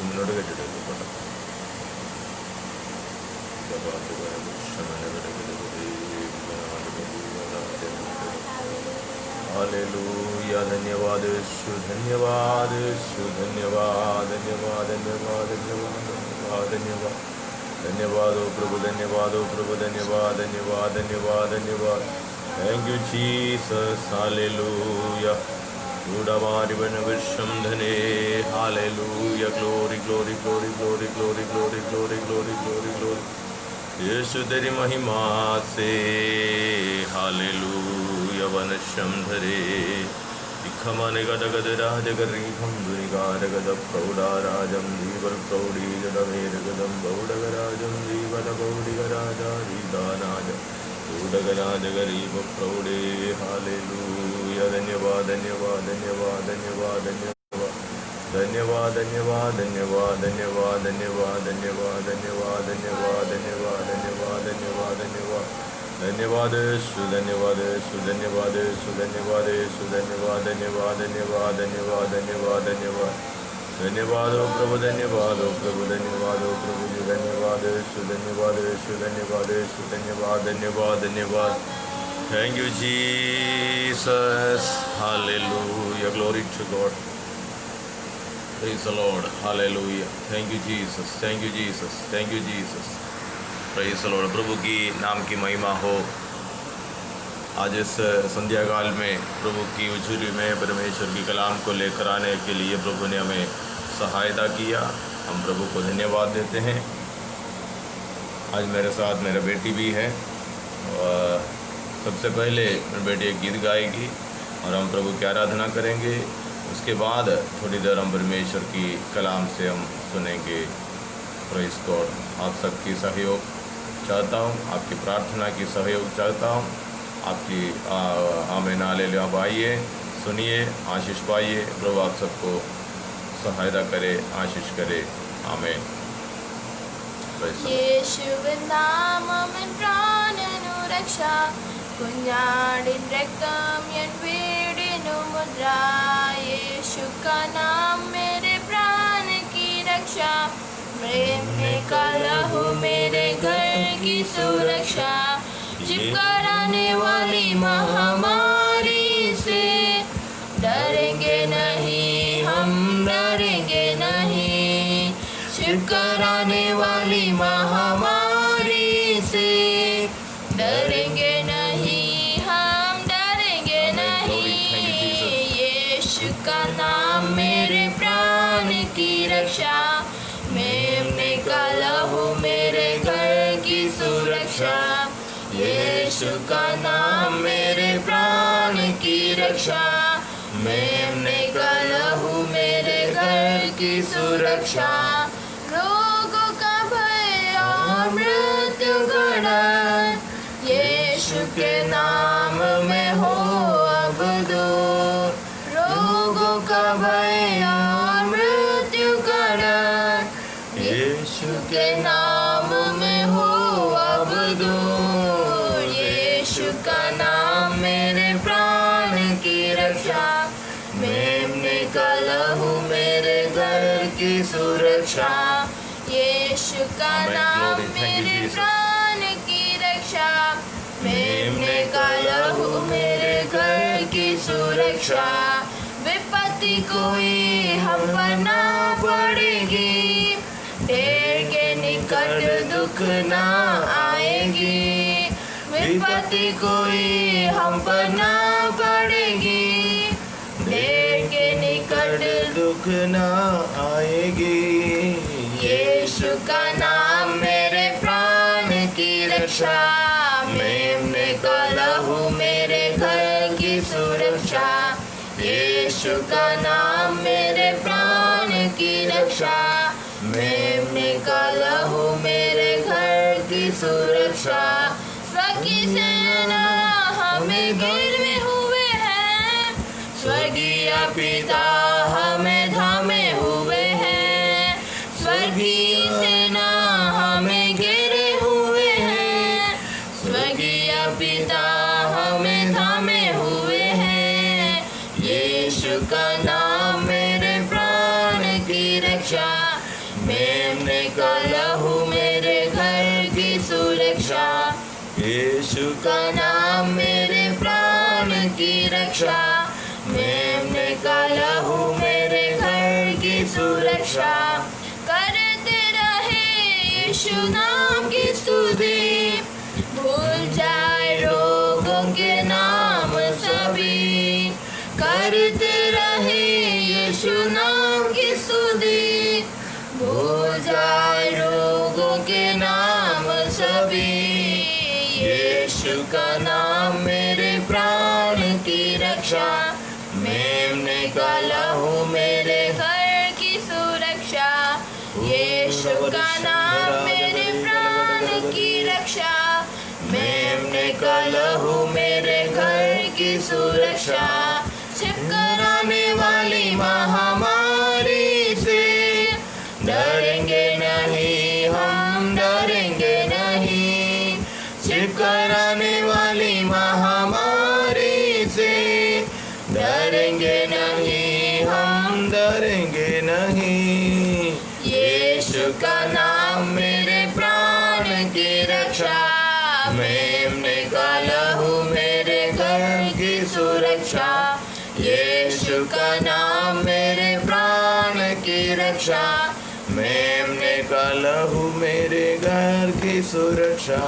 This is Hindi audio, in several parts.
മുന്നോട്ട് കെട്ടിട്ട് हालेलुया धन्यवाद यीशु धन्यवाद यीशु धन्यवाद धन्यवाद धन्यवाद धन्यवाद धन्यवाद धन्यवाद ओ प्रभु धन्यवाद ओ प्रभु धन्यवाद धन्यवाद धन्यवाद धन्यवाद thank you Jesus hallelujah Udamarivan Visham Dhane Hallelujah Glory Glory Glory Glory Glory Glory Glory Glory Glory Glory यीशु तेरी महिमा से हालेलुया वनश्यम धरे दिखमने गदगद राजगरी खंडुनिकार गद प्रौढ़ा राजम दीवर प्रौढ़ी गदमेर गदम बौडग राजम दीवन बौडिग राजा रीदानाज बौडग राजगरीब प्रौढ़े हालेलुया धन्यवाद धन्यवाद धन्यवाद धन्यवाद धन्यवाद धन्यवाद धन्यवाद धन्यवाद धन्यवाद धन्यवाद धन्यवाद धन्यवाद धन्यवाद धन्यवाद धन्यवाद धन्यवाद धन्यवाद सुधन्यवाद सुधन्यवाद सुधन्यवाद सुधन्यवाद धन्यवाद धन्यवाद धन्यवाद धन्यवाद धन्यवाद धन्यवाद ओ प्रभु धन्यवाद ओ प्रभु धन्यवाद ओ प्रभु जी धन्यवाद सुधन्यवाद सुधन्यवाद सुधन्यवाद धन्यवाद धन्यवाद thank you Jesus hallelujah glory to God Praise the Lord. Hallelujah. Thank you Jesus. Thank you Jesus. Thank you Jesus. Praise the Lord. प्रभु की नाम की महिमा हो। आज इस संध्या काल में प्रभु की उजुरी में परमेश्वर की कलाम को लेकर आने के लिए प्रभु ने हमें सहायता किया। हम प्रभु को धन्यवाद देते हैं। आज मेरे साथ मेरा बेटी भी है और सबसे पहले मेरी बेटी एक गीत गाएगी और हम प्रभु की आराधना करेंगे। उसके बाद थोड़ी देर हम परमेश्वर की कलाम से हम सुनेंगे। Praise God. आप सबकी सहयोग चाहता हूँ, आपकी प्रार्थना की सहयोग चाहता हूँ, आपकी आमीन हालेलुया। आप आइए, सुनिए, आशीष पाइए। प्रभु आप सबको सहायता करे, आशीष करे। आमीन। യേശുവിൻ നാമം പ്രാണനു രക്ഷ കുഞ്ഞാടിൻ രക്തം എൻ വീടിനു മുദ്ര यीशु का नाम मेरे प्राण की रक्षा प्रेम में कलहू मेरे घर की सुरक्षा चिपकाने वाली महामारी से डरेंगे नहीं हम डरेंगे नहीं चिपकाने वाली महामारी से डरेंगे नहीं हम डरेंगे नहीं यीशु का नाम मेरे प्राण की रक्षा मेमने का लहू मेरे घर की सुरक्षा यीशु का नाम मेरे प्राण की रक्षा मेमने का लहू मेरे घर की सुरक्षा रोगों का भय और मृत्यु का डर यीशु के नाम में हो अब दूर रोगों का भय और मृत्यु का डर यीशु के नाम में हो अब दूर यीशु का नाम मेरे प्राण की रक्षा मेमने का लहू मेरे घर की सुरक्षा यीशु का नाम मेरे प्राण की रक्षा मेमने का लहू मेरे घर की सुरक्षा विपत्ति कोई हम पर ना पड़ेगी ढेर के निकट दुख ना आएगी विपत्ति कोई हम पर ना पड़ेगी ढेर के निकट दुख ना आएगी यीशु का नाम मेरे प्राण की रक्षा मेमने का लहू मेरे घर की सुरक्षा यीशु का नाम मेरे प्राण की रक्षा मेमने का लहू मेरे घर की सुरक्षा स्वर्गीय सेना हमें घेरे हुए हैं स्वर्गीय पिता हमें थामे हुए हैं स्वर्गीय सेना हमें घेरे हुए हैं स्वर्गीय पिता हमें थामे हुए हैं यीशु का नाम मेरे प्राण की रक्षा का लहू मेरे घर की सुरक्षा, यीशु का नाम मेरे प्राण की रक्षा, मेमने का लहू मेरे घर की सुरक्षा। करते रहे यीशु नाम की स्तुति, भूल जाए रोगों के नाम सभी। करते रहे यीशु नाम की स्तुति, भूल जाए रोगों के नाम सभी। यीशु का नाम मेरे प्राण की रक्षा, मेमने का लहू मेरे घर की सुरक्षा। यीशु का नाम मेरे प्राण की रक्षा, मेमने का लहू मेरे घर की सुरक्षा। छिपकराने वाली महामारी से डरेंगे नहीं, हम डरेंगे नहीं। छिपकराने वाली महामारी से डरेंगे नहीं, हम डरेंगे नहीं। यीशु का नाम मेरे प्राण की रक्षा, मेमने का लहू मेरे घर की सुरक्षा। यीशु का नाम मेरे प्राण की रक्षा, मेमने का लहू मेरे घर की सुरक्षा।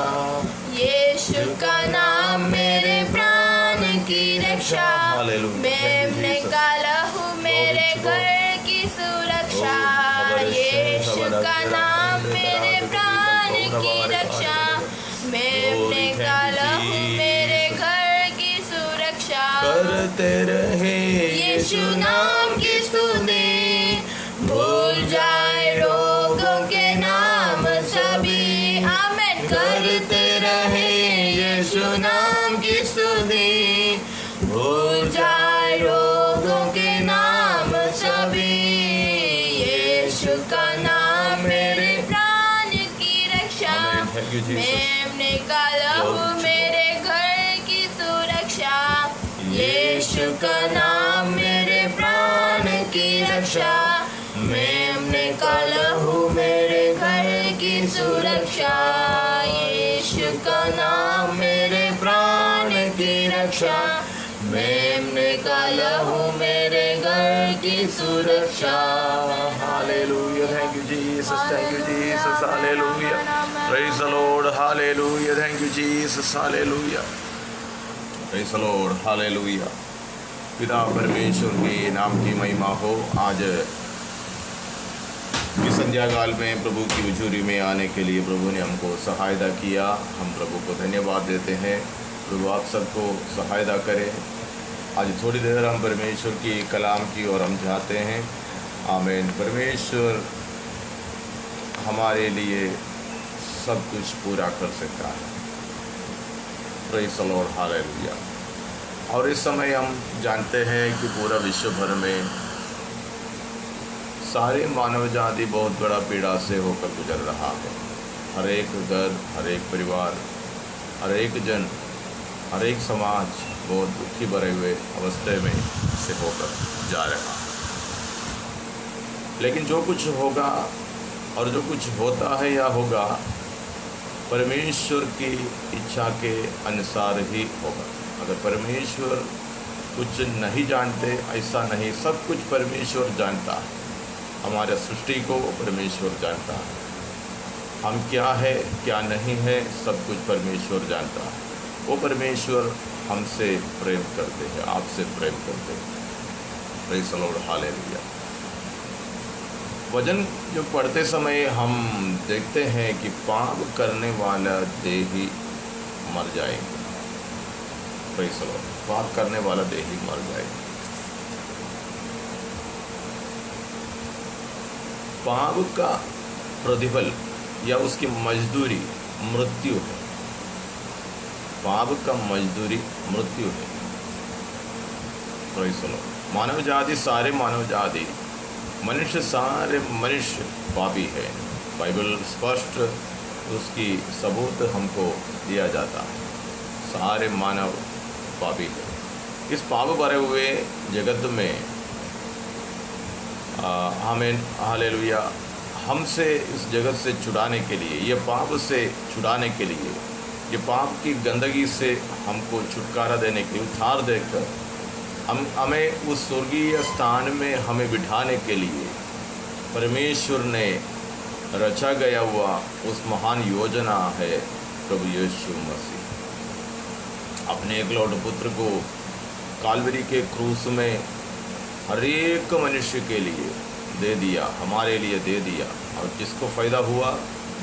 यीशु का नाम मेरे प्राण की रक्षा, मेमने का लहू मेरे घर की सुरक्षा। यीशु का नाम मेरे प्राण की रक्षा, मेमने का लहू मेरे घर की सुरक्षा। करते रहे यीशु नाम की स्तुति, भूल जाए रोगों के नाम सभी। आमीन। करते रहे यीशु नाम की स्तुति, भूल जाए रोगों के नाम सभी। यीशु का नाम मेरे प्राण की रक्षा, मेमने का लहू मेरे घर की सुरक्षा। यीशु का नाम मेरे प्राण की रक्षा, मेमने का लहू मेरे घर की सुरक्षा। यीशु का नाम मेरे प्राण की रक्षा, मेमने का लहू मेरे घर की सुरक्षा। Hallelujah, thank you Jesus, thank you Jesus, hallelujah. Praise the Lord, hallelujah, thank you Jesus, hallelujah. Praise the Lord, hallelujah. पिता परमेश्वर के नाम की महिमा हो। आज इस संध्या काल में प्रभु की हुजूरी में आने के लिए प्रभु ने हमको सहायता किया। हम प्रभु को धन्यवाद देते हैं। प्रभु आप सबको सहायता करें। आज थोड़ी देर हम परमेश्वर की कलाम की ओर हम जाते हैं। आमीन। परमेश्वर हमारे लिए सब कुछ पूरा कर सकता है। Praise the Lord, hallelujah. और इस समय हम जानते हैं कि पूरा विश्व भर में सारे मानव जाति बहुत बड़ा पीड़ा से होकर गुजर रहा है। हर एक घर, हर एक परिवार, हर एक जन, हर एक समाज बहुत दुखी भरे हुए अवस्था में से होकर जा रहा है। लेकिन जो कुछ होगा और जो कुछ होता है या होगा परमेश्वर की इच्छा के अनुसार ही होगा। अगर परमेश्वर कुछ नहीं जानते, ऐसा नहीं, सब कुछ परमेश्वर जानता है। हमारे सृष्टि को परमेश्वर जानता है। हम क्या है क्या नहीं है सब कुछ परमेश्वर जानता है। वो परमेश्वर हमसे प्रेम करते हैं, आपसे प्रेम करते हैं। Praise the Lord, hallelujah. वचन जो पढ़ते समय हम देखते हैं कि पाप करने वाला देही मर जाएगा। प्रेज़ द लॉर्ड, पाप करने वाला देही मर जाएगा। पाप का प्रतिफल या उसकी मजदूरी मृत्यु है। पाप का मजदूरी मृत्यु है। Praise the Lord. मानव जाति, सारे मानव जाति, मनुष्य, सारे मनुष्य पापी है। बाइबल स्पष्ट उसकी सबूत हमको दिया जाता है। सारे मानव पापी है। इस पाप भरे हुए जगत में आमीन, हालेलुया, हमसे इस जगत से छुड़ाने के लिए, ये पाप से छुड़ाने के लिए, ये पाप की गंदगी से हमको छुटकारा देने के लिए, उद्धार देकर हमें उस स्वर्गीय स्थान में हमें बिठाने के लिए परमेश्वर ने रचा गया हुआ उस महान योजना है प्रभु यीशु मसीह। अपने एकलौते पुत्र को काल्वरी के क्रूस में हर एक मनुष्य के लिए दे दिया, हमारे लिए दे दिया। और जिसको फ़ायदा हुआ,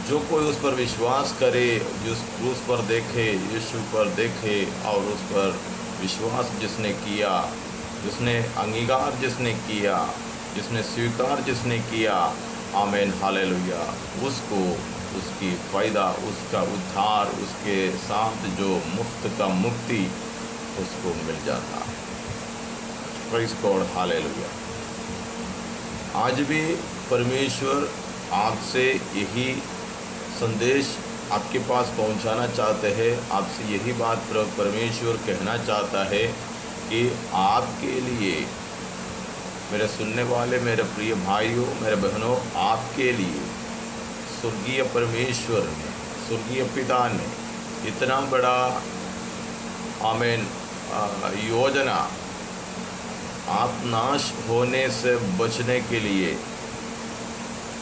जो कोई उस पर विश्वास करे, जिस क्रूस पर देखे, यीशु पर देखे और उस पर विश्वास जिसने किया, जिसने अंगीकार जिसने किया, जिसने स्वीकार जिसने किया, आमीन हालेलुया, उसको उसकी फ़ायदा, उसका उद्धार, उसके साथ जो मुफ्त का मुक्ति उसको मिल जाता। Praise God hallelujah. आज भी परमेश्वर आपसे यही संदेश आपके पास पहुंचाना चाहते हैं। आपसे यही बात परमेश्वर कहना चाहता है कि आपके लिए, मेरे सुनने वाले मेरे प्रिय भाइयों, मेरे बहनों, आपके लिए स्वर्गीय परमेश्वर ने, स्वर्गीय पिता ने इतना बड़ा आमीन योजना, आप नाश होने से बचने के लिए,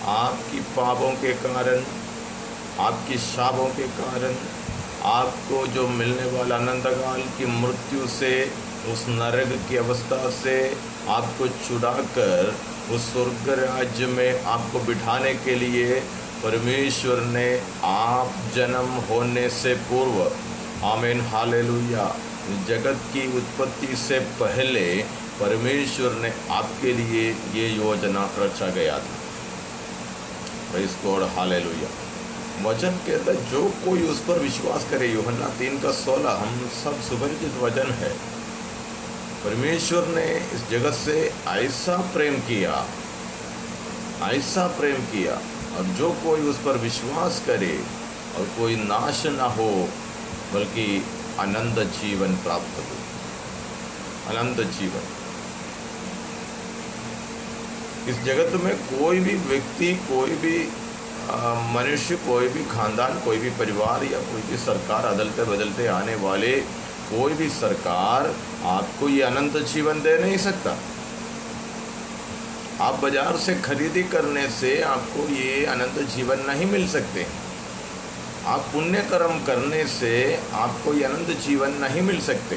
आपकी पापों के कारण, आपकी शापों के कारण, आपको जो मिलने वाला अनंतकाल की मृत्यु से, उस नरक की अवस्था से आपको छुड़ाकर उस स्वर्ग राज्य में आपको बिठाने के लिए परमेश्वर ने आप जन्म होने से पूर्व, आमीन हालेलुया, जगत की उत्पत्ति से पहले परमेश्वर ने आपके लिए ये योजना रचा गया था। Praise God hallelujah. वचन कहता है जो कोई उस पर विश्वास करे, यूहन्ना 3:16, हम सब सुपरिचित वचन है। परमेश्वर ने इस जगत से ऐसा प्रेम किया, ऐसा प्रेम किया, और जो कोई उस पर विश्वास करे और कोई नाश ना हो बल्कि अनंत जीवन प्राप्त हो, अनंत जीवन। इस जगत में कोई भी व्यक्ति, कोई भी मनुष्य, कोई भी खानदान, कोई भी परिवार या कोई भी सरकार, अदलते बदलते आने वाले कोई भी सरकार आपको ये अनंत जीवन दे नहीं सकता। आप बाजार से खरीदी करने से आपको ये अनंत जीवन नहीं मिल सकते। आप पुण्य कर्म करने से आपको ये अनंत जीवन नहीं मिल सकते।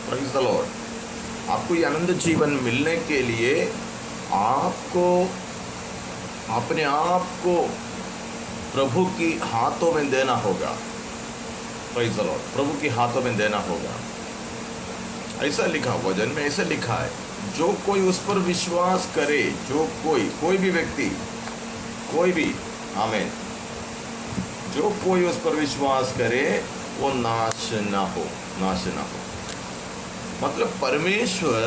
Praise the Lord. आपको ये अनंत जीवन मिलने के लिए आपको अपने आप को प्रभु की हाथों में देना होगा। Praise the Lord. प्रभु के हाथों में देना होगा। ऐसा लिखा, वचन में ऐसा लिखा है, जो कोई उस पर विश्वास करे, जो कोई भी व्यक्ति, कोई भी, आमीन, जो कोई उस पर विश्वास करे वो नाश ना हो, नाश ना हो। मतलब परमेश्वर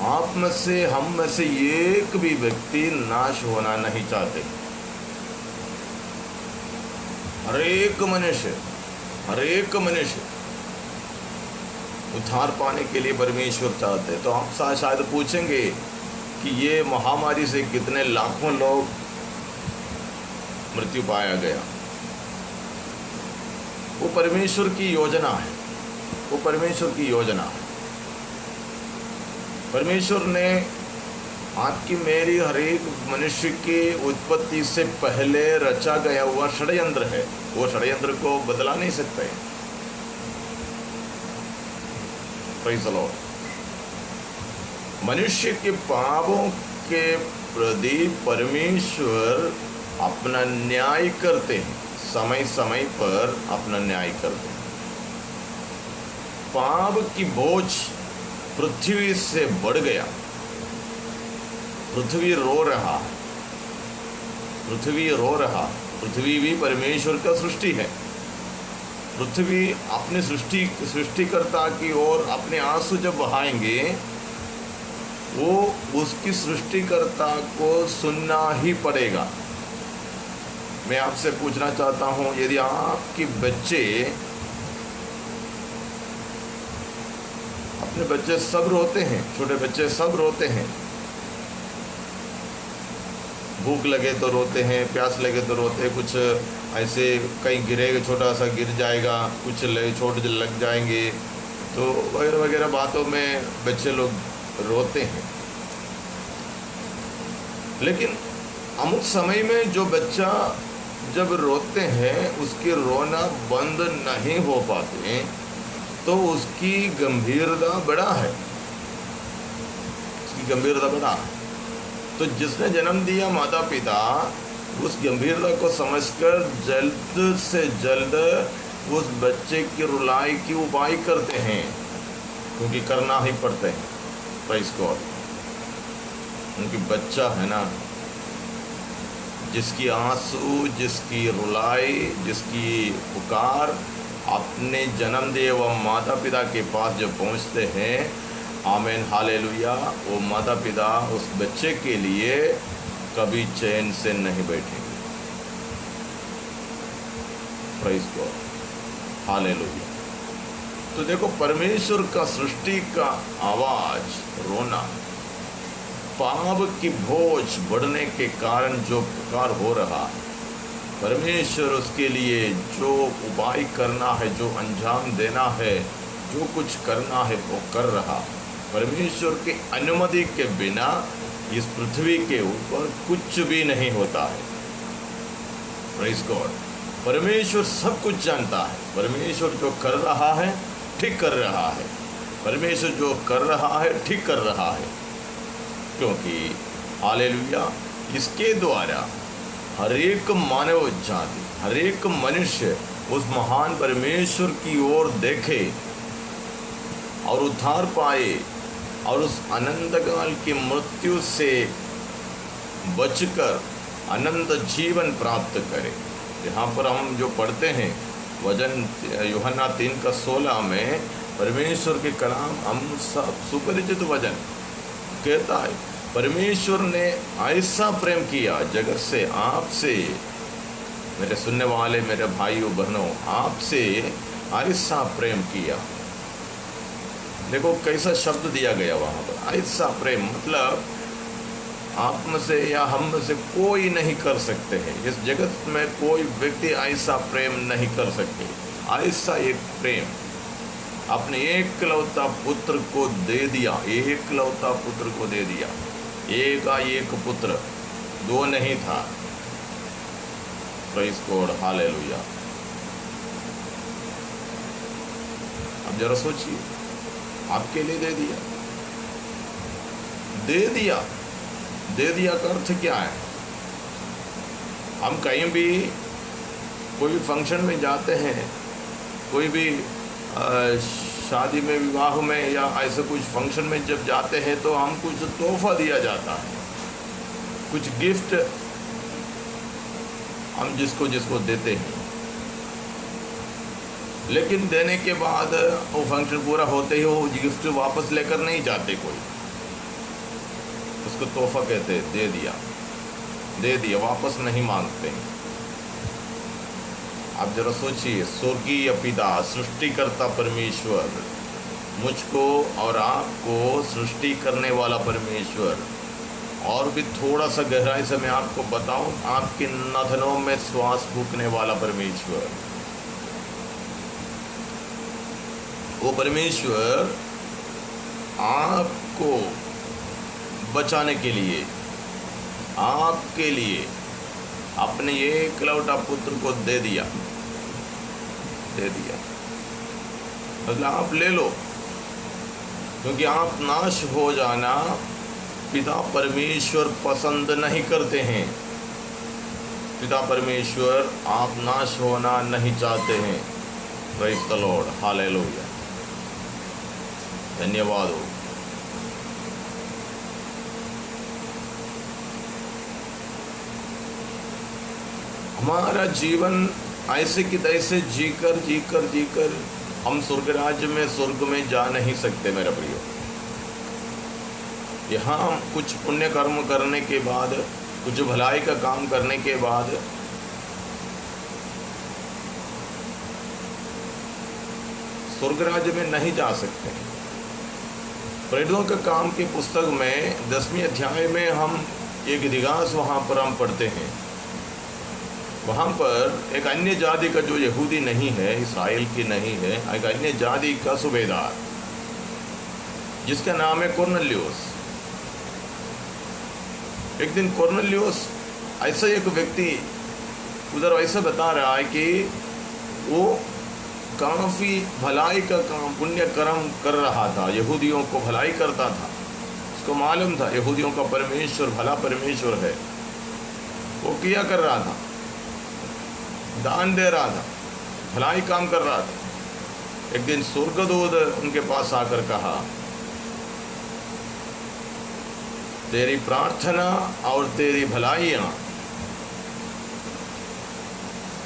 आप में से, हम में से एक भी व्यक्ति नाश होना नहीं चाहते। हर एक मनुष्य उद्धार पाने के लिए परमेश्वर चाहते हैं। तो आप शायद पूछेंगे कि ये महामारी से कितने लाखों लोग मृत्यु पाया गया। वो परमेश्वर की योजना है, वो परमेश्वर की योजना है। परमेश्वर ने आपकी मेरी हर एक मनुष्य की उत्पत्ति से पहले रचा गया हुआ षड्यंत्र है। वो षड्यंत्र को बदला नहीं सकते। Praise the Lord. मनुष्य के पापों के प्रति परमेश्वर अपना न्याय करते हैं, समय समय पर अपना न्याय करते हैं। पाप की बोझ पृथ्वी से बढ़ गया। पृथ्वी रो रहा, पृथ्वी रो रहा। पृथ्वी भी परमेश्वर का सृष्टि है। पृथ्वी अपने सृष्टिकर्ता की ओर अपने आंसू जब बहाएंगे, वो उसकी सृष्टिकर्ता को सुनना ही पड़ेगा। मैं आपसे पूछना चाहता हूं, यदि आपके बच्चे, अपने बच्चे सब रोते हैं, छोटे बच्चे सब रोते हैं, भूख लगे तो रोते हैं, प्यास लगे तो रोते हैं, कुछ ऐसे कहीं गिरेगा, छोटा सा गिर जाएगा, कुछ छोटे लग जाएंगे, तो वगैरह वगैरह बातों में बच्चे लोग रोते हैं। लेकिन अमुक समय में जो बच्चा जब रोते हैं उसके रोना बंद नहीं हो पाते, तो उसकी गंभीरता बड़ा है, उसकी गंभीरता बड़ा है। तो जिसने जन्म दिया माता पिता उस गंभीरता को समझकर जल्द से जल्द उस बच्चे की रुलाई की उपाय करते हैं, क्योंकि करना ही पड़ते हैं। प्रेज़ गॉड, क्योंकि बच्चा है ना, जिसकी आंसू, जिसकी रुलाई, जिसकी पुकार अपने जन्म दिए वह माता पिता के पास जब पहुंचते हैं, आमीन हालेलुया, वो माता पिता उस बच्चे के लिए कभी चैन से नहीं बैठेंगे। Praise God, hallelujah. तो देखो, परमेश्वर का सृष्टि का आवाज रोना, पाप की बोझ बढ़ने के कारण जो पुकार हो रहा है, परमेश्वर उसके लिए जो उपाय करना है, जो अंजाम देना है, जो कुछ करना है वो कर रहा। परमेश्वर की अनुमति के बिना इस पृथ्वी के ऊपर कुछ भी नहीं होता है। प्रेज़ गॉड, परमेश्वर सब कुछ जानता है। परमेश्वर जो कर रहा है ठीक कर रहा है, परमेश्वर जो कर रहा है ठीक कर रहा है, क्योंकि हालेलुया, इसके द्वारा हर एक मानव जाति, हर एक मनुष्य उस महान परमेश्वर की ओर देखे और उद्धार पाए और उस अनंत काल की मृत्यु से बचकर अनंत जीवन प्राप्त करे। यहाँ पर हम जो पढ़ते हैं वचन यूहन्ना 3:16 में, परमेश्वर के कलाम हम सब सुपरिचित वचन कहता है, परमेश्वर ने ऐसा प्रेम किया जगत से, आपसे, मेरे सुनने वाले मेरे भाइयों बहनों, आपसे ऐसा प्रेम किया। देखो कैसा शब्द दिया गया वहाँ पर, ऐसा प्रेम, मतलब आप में से या हम में से कोई नहीं कर सकते हैं, इस जगत में कोई व्यक्ति ऐसा प्रेम नहीं कर सकते। ऐसा एक प्रेम अपने एकलौता पुत्र को दे दिया, एकलौता पुत्र को दे दिया, एक पुत्र, दो नहीं था। Praise God, hallelujah. अब जरा सोचिए, आपके लिए दे दिया, दे दिया, दे दिया का अर्थ क्या है? हम कहीं भी कोई फंक्शन में जाते हैं, कोई भी शादी में, विवाह में या ऐसे कुछ फंक्शन में जब जाते हैं तो हम कुछ तोहफा दिया जाता है, कुछ गिफ्ट हम जिसको जिसको देते हैं। लेकिन देने के बाद वो फंक्शन पूरा होते ही वो गिफ्ट वापस लेकर नहीं जाते कोई, उसको तोहफा कहते हैं, दे दिया, दे दिया, वापस नहीं मांगते। आप जरा सोचिए, स्वर्गीय पिता, सृष्टिकर्ता परमेश्वर, मुझको और आपको सृष्टि करने वाला परमेश्वर, और भी थोड़ा सा गहराई से मैं आपको बताऊं, आपके नाथनों में श्वास फूंकने वाला परमेश्वर, वो परमेश्वर आपको बचाने के लिए, आपके लिए अपने एकलौता पुत्र को दे दिया, दे दिया। मतलब आप ले लो, क्योंकि आप नाश हो जाना पिता परमेश्वर पसंद नहीं करते हैं। पिता परमेश्वर आप नाश होना नहीं चाहते हैं। प्रेज़ द लॉर्ड, हालेलुया, धन्यवाद हो। हमारा जीवन ऐसे कि तैसे जीकर जीकर जीकर हम स्वर्ग राज्य में, स्वर्ग में जा नहीं सकते मेरा प्रियो। यहाँ कुछ पुण्य कर्म करने के बाद, कुछ भलाई का काम करने के बाद स्वर्ग राज्य में नहीं जा सकते। प्रेरितों के काम की पुस्तक में 10वें अध्याय में हम एक इतिहास वहाँ पर हम पढ़ते हैं। वहाँ पर एक अन्य जाति का जो यहूदी नहीं है, इस्राएल की नहीं है, एक अन्य जाति का सूबेदार जिसका नाम है कुरनेलियुस। एक दिन कुरनेलियुस ऐसा एक व्यक्ति उधर ऐसा बता रहा है कि वो काफ़ी भलाई का काम, पुण्य कर्म कर रहा था, यहूदियों को भलाई करता था। उसको मालूम था यहूदियों का परमेश्वर भला परमेश्वर है। वो किया कर रहा था, दान दे रहा था, भलाई काम कर रहा था। एक दिन स्वर्गदूत उनके पास आकर कहा, तेरी प्रार्थना और तेरी भलाइयाँ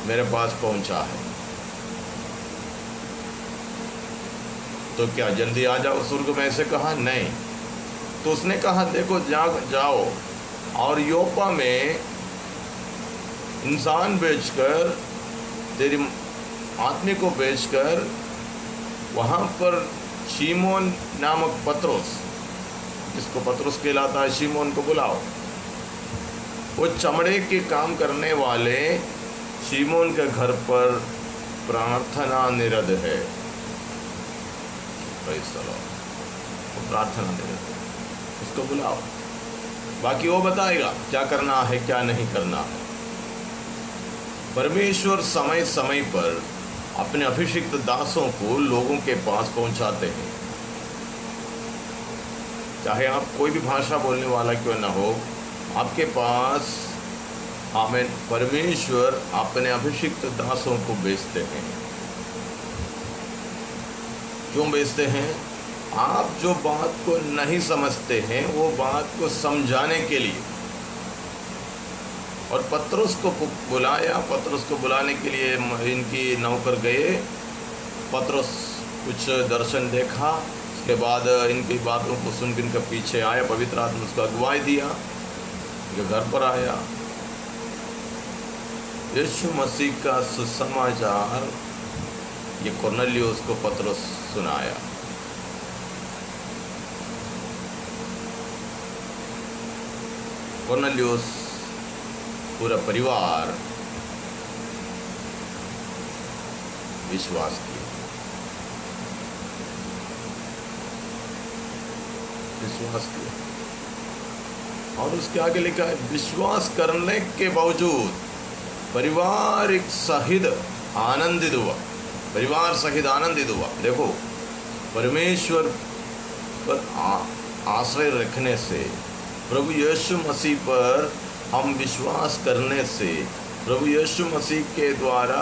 मेरे पास पहुंचा है, तो क्या जल्दी आ जाओ स्वर्ग में? ऐसे कहा नहीं। तो उसने कहा देखो जाओ और योपा में इंसान बेचकर, तेरी आदमी को बेचकर वहाँ पर शिमोन नामक पत्रोस, जिसको पत्रोस कहलाता है, शिमोन को बुलाओ। वो चमड़े के काम करने वाले शिमोन के घर पर प्रार्थना निरत है। वो प्रार्थना निरत है, उसको बुलाओ, बाकी वो बताएगा क्या करना है क्या नहीं करना है। परमेश्वर समय समय पर अपने अभिषिक्त दासों को लोगों के पास पहुंचाते हैं। चाहे आप कोई भी भाषा बोलने वाला क्यों ना हो, आपके पास हमें परमेश्वर अपने अभिषिक्त दासों को भेजते हैं। क्यों भेजते हैं? आप जो बात को नहीं समझते हैं वो बात को समझाने के लिए। और पत्रुस को बुलाया, पत्रुस को बुलाने के लिए इनकी नौकर गए। पत्रुस कुछ दर्शन देखा, उसके बाद इनकी बातों को सुनकर इनके पीछे आया, पवित्र आत्मा उसको अगुवाई दिया, इनके घर पर आया। यीशु मसीह का सुसमाचार ये कुरनेलियुस को पत्रुस सुनाया। कुरनेलियुस पूरा परिवार विश्वास किया। और उसके आगे लिखा है, विश्वास करने के बावजूद परिवार एक सहित आनंदित हुआ। परिवार सहित आनंदित हुआ। देखो, परमेश्वर पर आश्रय रखने से, प्रभु यीशु मसीह पर हम विश्वास करने से, प्रभु यीशु मसीह के द्वारा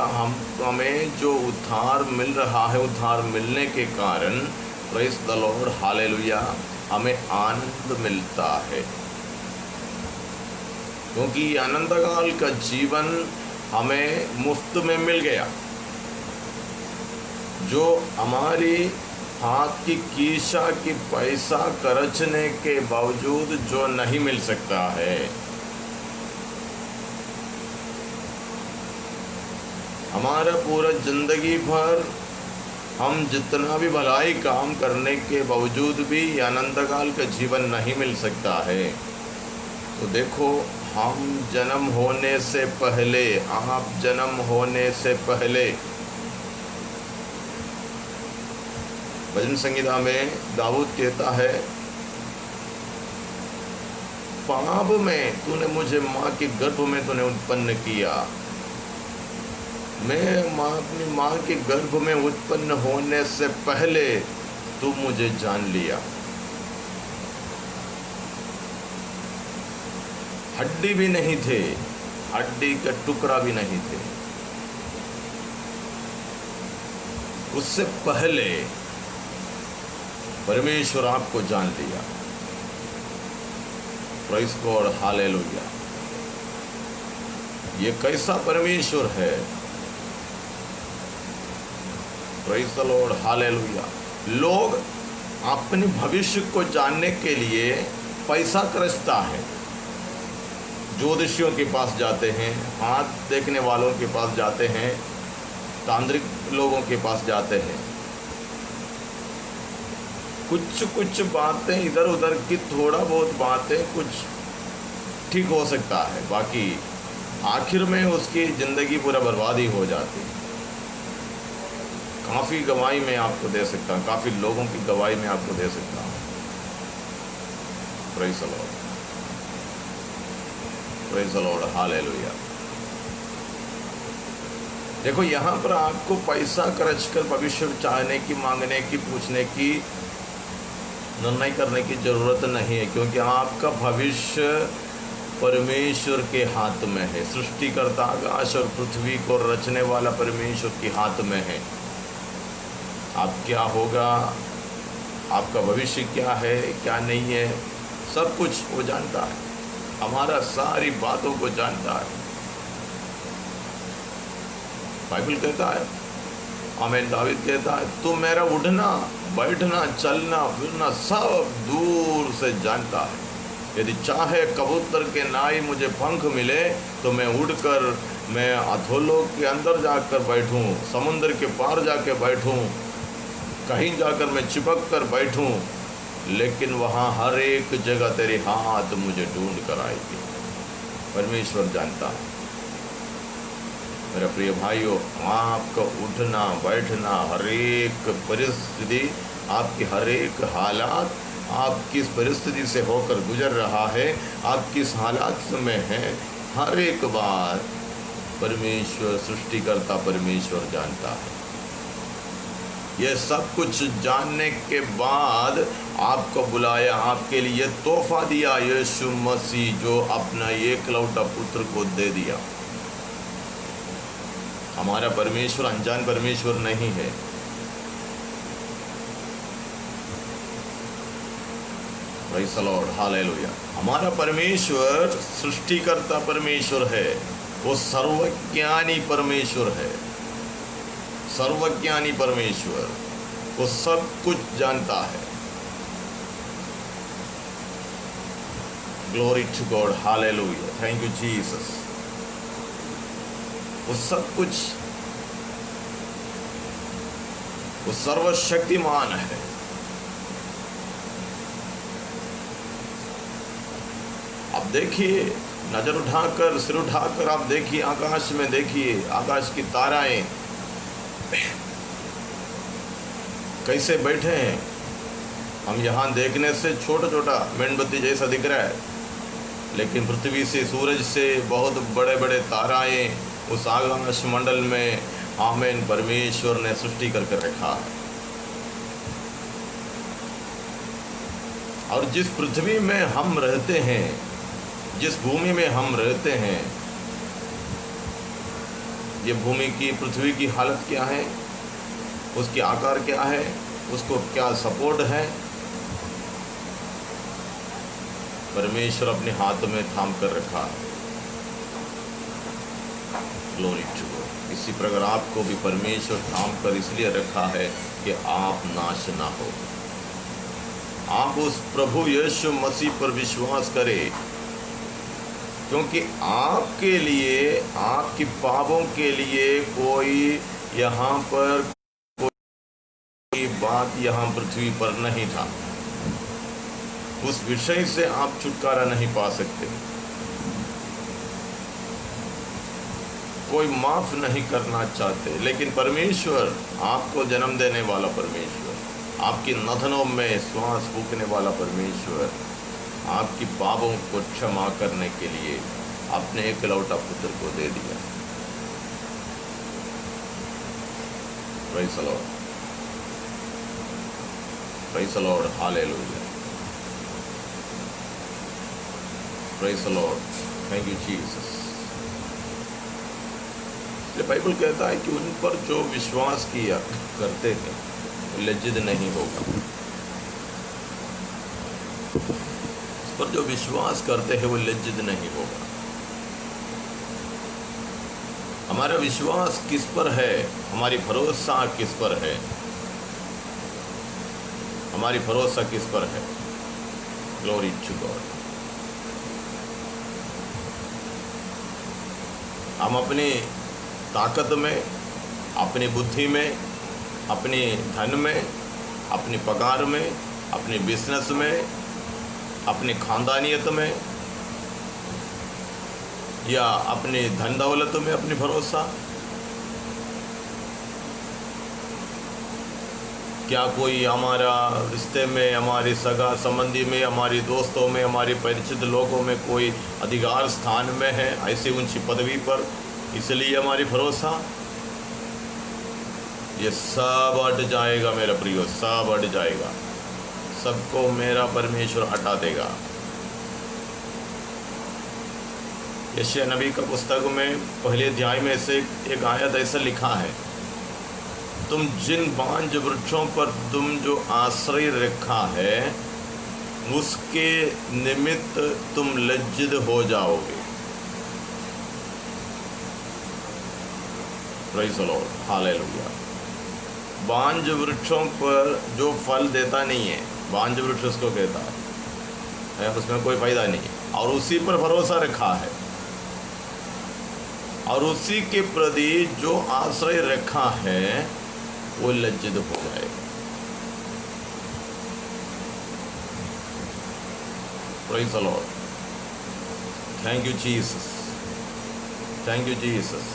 हमें जो उद्धार मिल रहा है, उद्धार मिलने के कारण, प्रेज़ द लॉर्ड, हालेलुया, हमें आनंद मिलता है। क्योंकि अनंतकाल का जीवन हमें मुफ्त में मिल गया, जो हमारी हाथ की कीशा की पैसा खर्चने के बावजूद जो नहीं मिल सकता है। हमारा पूरा जिंदगी भर हम जितना भी भलाई काम करने के बावजूद भी अनंतकाल का जीवन नहीं मिल सकता है। तो देखो, हम जन्म होने से पहले, आप जन्म होने से पहले, भजन संगीता में दाऊद कहता है, पाप में तूने मुझे माँ के गर्भ में तूने उत्पन्न किया। मैं अपनी माँ के गर्भ में उत्पन्न होने से पहले तू मुझे जान लिया। हड्डी भी नहीं थे, हड्डी का टुकड़ा भी नहीं थे, उससे पहले परमेश्वर आपको जान लिया। Praise God, hallelujah. ये कैसा परमेश्वर है! Praise the Lord, hallelujah. लोग अपने भविष्य को जानने के लिए पैसा खर्चता है। ज्योतिषियों के पास जाते हैं, हाथ देखने वालों के पास जाते हैं, तांत्रिक लोगों के पास जाते हैं। कुछ बातें इधर उधर की, थोड़ा बहुत बातें कुछ ठीक हो सकता है, बाकी आखिर में उसकी ज़िंदगी पूरा बर्बादी हो जाती है। काफ़ी गवाही मैं आपको दे सकता हूँ, काफ़ी लोगों की गवाही मैं आपको दे सकता हूँ। Praise the Lord, praise the Lord, hallelujah. देखो, यहाँ पर आपको पैसा खर्च कर भविष्य चाहने की, मांगने की, पूछने की, निर्णय करने की ज़रूरत नहीं है, क्योंकि आपका भविष्य परमेश्वर के हाथ में है। सृष्टिकर्ता आकाश और पृथ्वी को रचने वाला परमेश्वर के हाथ में है। आप क्या होगा, आपका भविष्य क्या है, क्या नहीं है, सब कुछ वो जानता है। हमारा सारी बातों को जानता है। बाइबल कहता है, आमीन, दाऊद कहता है, तू मेरा उठना, बैठना, चलना, फिरना सब दूर से जानता है। यदि चाहे कबूतर के नाई मुझे पंख मिले तो मैं उड़कर मैं अधोलोक के अंदर जाकर बैठूं, समुद्र के पार जाके बैठूं, कहीं जाकर मैं चिपक कर बैठूं, लेकिन वहाँ हर एक जगह तेरे हाथ मुझे ढूंढ कर आएगी। परमेश्वर जानता है। मेरे प्रिय भाइयों, आपका उठना बैठना, हर एक परिस्थिति, आपकी हर एक हालात, आप किस परिस्थिति से होकर गुजर रहा है, आप किस हालात में हैं, हर एक बार परमेश्वर, सृष्टिकर्ता परमेश्वर जानता है। यह सब कुछ जानने के बाद आपको बुलाया, आपके लिए तोहफा दिया यीशु मसीह, जो अपना एकलौता पुत्र को दे दिया। हमारा परमेश्वर अनजान परमेश्वर नहीं है। Praise the Lord, hallelujah. हमारा परमेश्वर सृष्टिकर्ता परमेश्वर है। वो सर्वज्ञानी परमेश्वर है, सर्वज्ञानी परमेश्वर। वो सब कुछ जानता है। Glory to God, hallelujah, thank you Jesus. वो सब कुछ, वो सर्वशक्तिमान है। आप देखिए, नजर उठाकर, सिर उठाकर आप देखिए, आकाश में देखिए, आकाश की ताराएं कैसे बैठे हैं। हम यहाँ देखने से छोटा छोटा मेणबत्ती जैसा दिख रहा है, लेकिन पृथ्वी से, सूरज से बहुत बड़े बड़े ताराएं उस आकाश मंडल में, आमीन, परमेश्वर ने सृष्टि करके रखा है। और जिस पृथ्वी में हम रहते हैं, जिस भूमि में हम रहते हैं, ये भूमि की, पृथ्वी की हालत क्या है, उसकी आकार क्या है, उसको क्या सपोर्ट है, परमेश्वर अपने हाथ में थाम कर रखा है। Glory to God. इसी प्रकार आपको भी परमेश्वर थाम कर इसलिए रखा है कि आप नाश ना हो। आप उस प्रभु यीशु मसीह पर विश्वास करें, क्योंकि आपके लिए, आपकी पापों के लिए कोई यहाँ पर, कोई बात यहाँ पृथ्वी पर नहीं था। उस विषय से आप छुटकारा नहीं पा सकते। कोई माफ नहीं करना चाहते, लेकिन परमेश्वर, आपको जन्म देने वाला परमेश्वर, आपकी नथनों में श्वास फूंकने वाला परमेश्वर, आपकी पापों को क्षमा करने के लिए अपने एकलौता पुत्र को दे दिया। Praise the Lord, praise the Lord, hallelujah, praise the Lord, thank you Jesus. Bible कहता है कि उन पर जो विश्वास किया करते हैं वो लज्जित नहीं होगा। उस पर जो विश्वास करते हैं वो लज्जित नहीं होगा। हमारा विश्वास किस पर है, हमारी भरोसा किस पर है, हमारी भरोसा किस पर है? Glory to God. हम अपनी ताकत में, अपनी बुद्धि में, अपने धन में, अपनी पगार में, अपने बिजनेस में, अपनी खानदानियत में, या अपनी धन दौलतों में अपनी भरोसा? क्या कोई हमारा रिश्ते में, हमारे सगा संबंधी में, हमारी दोस्तों में, हमारे परिचित लोगों में कोई अधिकार स्थान में है, ऐसी ऊंची पदवी पर, इसलिए हमारी भरोसा? ये सब हट जाएगा मेरा प्रियो, सब हट जाएगा। सबको मेरा परमेश्वर हटा देगा। यशायाह नबी का पुस्तक में पहले अध्याय में से एक आयत ऐसा लिखा है, तुम जिन बांझ वृक्षों पर तुम जो आश्रय रखा है उसके निमित्त तुम लज्जित हो जाओगे। Praise the Lord, hallelujah. बांझ वृक्षों पर जो फल देता नहीं है, बांझ वृक्ष उसको कहता है, उसमें कोई फायदा नहीं, और उसी पर भरोसा रखा है और उसी के प्रति जो आश्रय रखा है वो लज्जित हो जाएगा। Praise the Lord, thank you Jesus, thank you Jesus.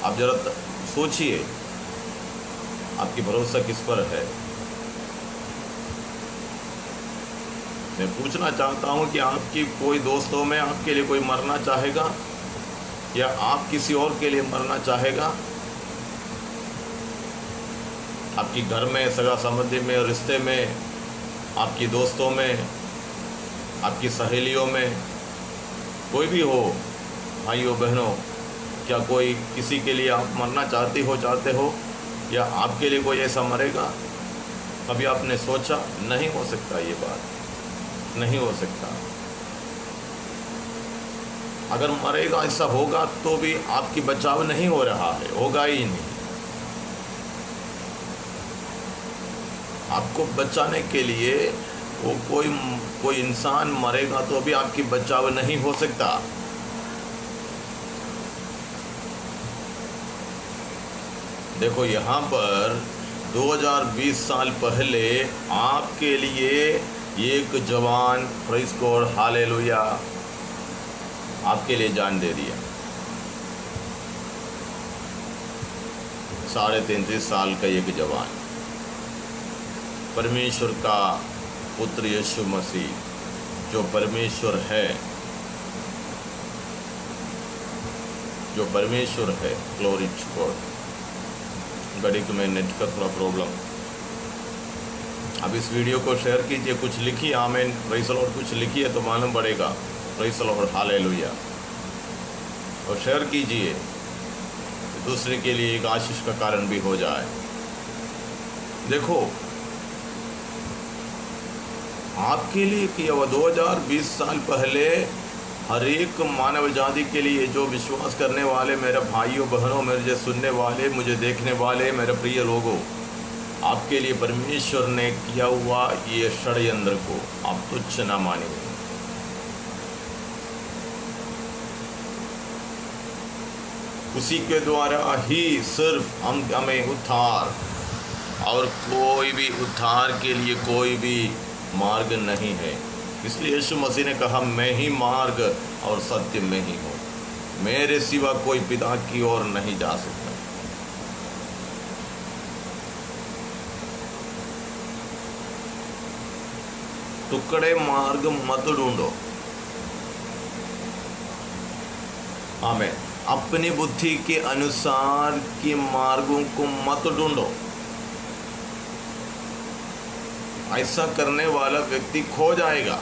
आप जरा सोचिए, आपकी भरोसा किस पर है? मैं पूछना चाहता हूं कि आपकी कोई दोस्तों में आपके लिए कोई मरना चाहेगा या आप किसी और के लिए मरना चाहेगा? आपकी घर में, सगा संबंधी में, रिश्ते में, आपकी दोस्तों में, आपकी सहेलियों में, कोई भी हो, भाइयों बहनों, क्या कोई किसी के लिए आप मरना चाहते हो या आपके लिए कोई ऐसा मरेगा? कभी आपने सोचा? नहीं हो सकता, ये बात नहीं हो सकता। अगर मरेगा, ऐसा होगा तो भी आपकी बचाव नहीं हो रहा है, होगा ही नहीं। आपको बचाने के लिए वो कोई इंसान मरेगा तो भी आपकी बचाव नहीं हो सकता। देखो, यहाँ पर 2020 साल पहले आपके लिए एक जवान, प्रेज़ गॉड, हालेलुया, आपके लिए जान दे दिया। 33.5 साल का एक जवान, परमेश्वर का पुत्र यीशु मसीह, जो परमेश्वर है, जो परमेश्वर है। Glory to God. घड़ी को मैं नेट का थोड़ा प्रॉब्लम। अब इस वीडियो को शेयर कीजिए, कुछ लिखिए, आमीन, प्रेज़ द लॉर्ड, कुछ लिखिए तो मालूम पड़ेगा। Praise the Lord, hallelujah. और शेयर कीजिए, दूसरे के लिए एक आशीष का कारण भी हो जाए। देखो, आपके लिए किया हुआ 2020 साल पहले हर एक मानव जाति के लिए, जो विश्वास करने वाले मेरे भाइयों बहनों, मेरे सुनने वाले, मुझे देखने वाले मेरे प्रिय लोगों, आपके लिए परमेश्वर ने किया हुआ ये षड्यंत्र को आप तुच्छ न मानिए। उसी के द्वारा ही सिर्फ हमें उद्धार, और कोई भी उद्धार के लिए कोई भी मार्ग नहीं है। इसलिए यीशु मसीह ने कहा, मैं ही मार्ग और सत्य में ही हूँ, मेरे सिवा कोई पिता की ओर नहीं जा सकता। टुकड़े मार्ग मत ढूंढो। आमीन। अपनी बुद्धि के अनुसार के मार्गों को मत ढूंढो। ऐसा करने वाला व्यक्ति खो जाएगा,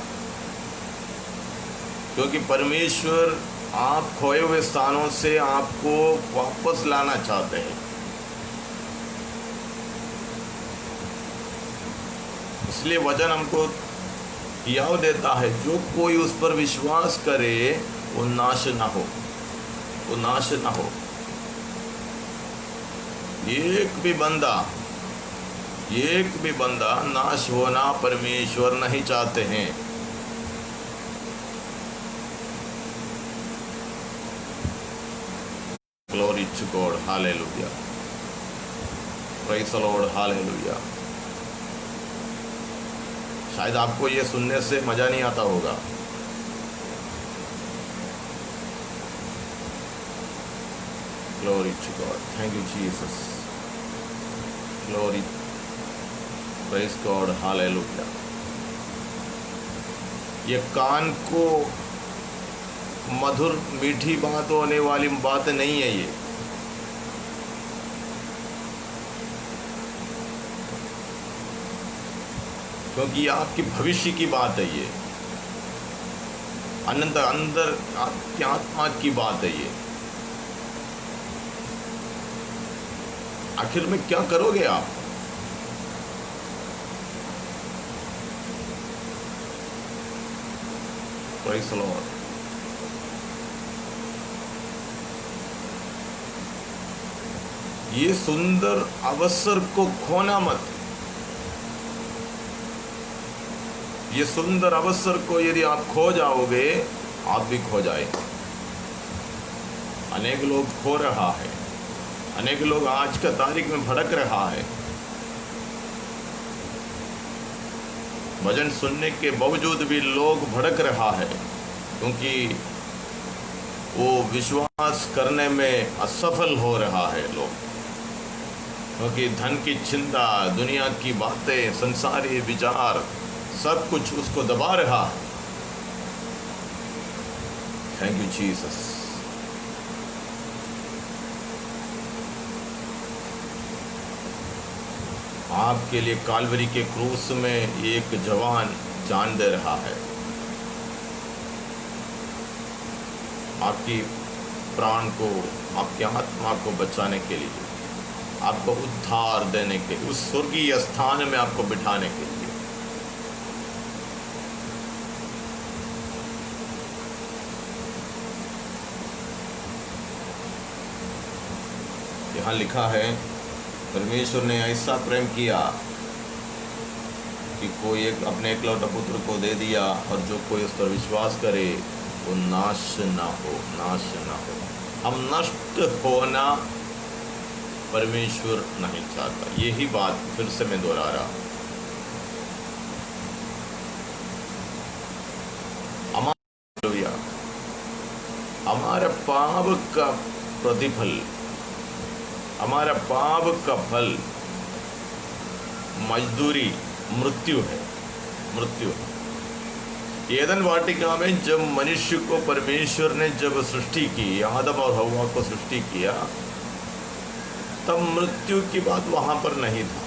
क्योंकि परमेश्वर आप खोए हुए स्थानों से आपको वापस लाना चाहते हैं। इसलिए वचन हमको याद देता है, जो कोई उस पर विश्वास करे वो नाश ना हो, वो नाश ना हो। एक भी बंदा नाश होना परमेश्वर नहीं चाहते हैं। Glory to God, hallelujah, praise the Lord, hallelujah. शायद आपको ये सुनने से मज़ा नहीं आता होगा। Glory to God. Thank you, Jesus. Glory. Praise God. Hallelujah. ये कान को मधुर मीठी बात होने वाली बात नहीं है ये। क्योंकि ये आपकी भविष्य की बात है, ये अंदर आपकी आत्मा की बात है ये। आखिर में क्या करोगे आप? Praise the Lord. ये सुंदर अवसर को खोना मत। ये सुंदर अवसर को यदि आप खो जाओगे, आप भी खो जाएंगे। अनेक लोग खो रहा है, अनेक लोग आज का तारीख में भटक रहा है। भजन सुनने के बावजूद भी लोग भटक रहा है, क्योंकि वो विश्वास करने में असफल हो रहा है लोग, क्योंकि धन की चिंता, दुनिया की बातें, संसारी विचार सब कुछ उसको दबा रहा है। Thank you Jesus. आपके लिए काल्वरी के क्रूस में एक जवान जान दे रहा है, आपकी प्राण को, आपकी आत्मा को बचाने के लिए, आपको उद्धार देने के लिए, उस स्वर्गीय स्थान में आपको बिठाने के लिए। यहाँ लिखा है, परमेश्वर ने ऐसा प्रेम किया कि कोई एक अपने एकलौते पुत्र को दे दिया, और जो कोई उस पर विश्वास करे वो नाश ना हो, नाश ना हो। हम नष्ट होना परमेश्वर नहीं चाहता। यही बात फिर से मैं दोहरा रहा हूँ। हमारा पाप का प्रतिफल, हमारा पाप का फल, मजदूरी मृत्यु है, मृत्यु है। एदन वाटिका में जब मनुष्य को परमेश्वर ने जब सृष्टि की, आदम और हव्वा को सृष्टि किया, तब मृत्यु की बात वहां पर नहीं था।